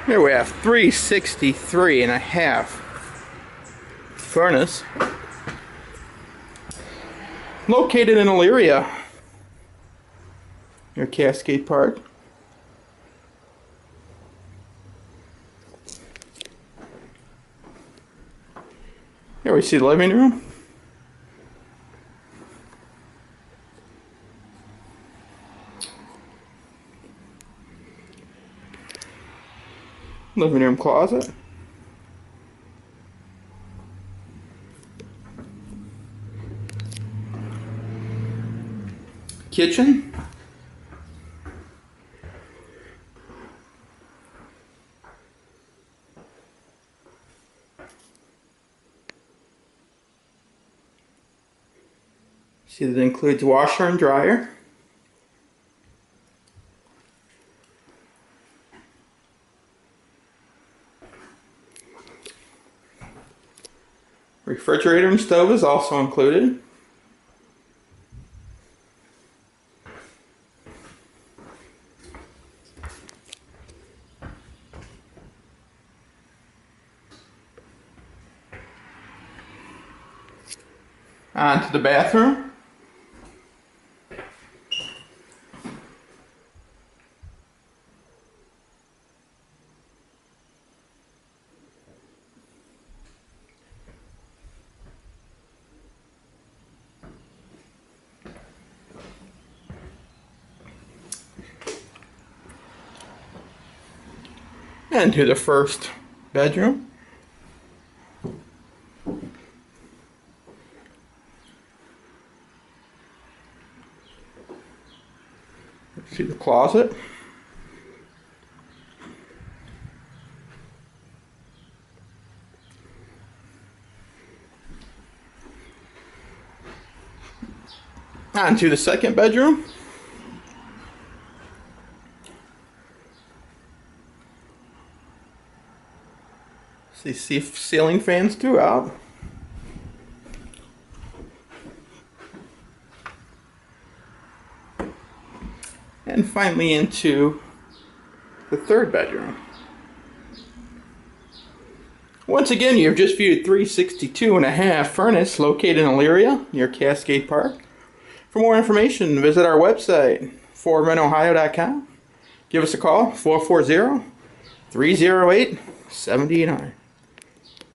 Here we have 363 and a half furnace located in Elyria near Cascade Park. Here we see the living room. Living room closet. Kitchen. See that it includes washer and dryer. Refrigerator and stove is also included. On to the bathroom. And to the first bedroom. See the closet. On to the second bedroom. See ceiling fans throughout. And finally into the third bedroom. Once again, you've just viewed 362 and a half furnace located in Elyria near Cascade Park. For more information, visit our website, foremanOhio.com. Give us a call, 440-308-7089.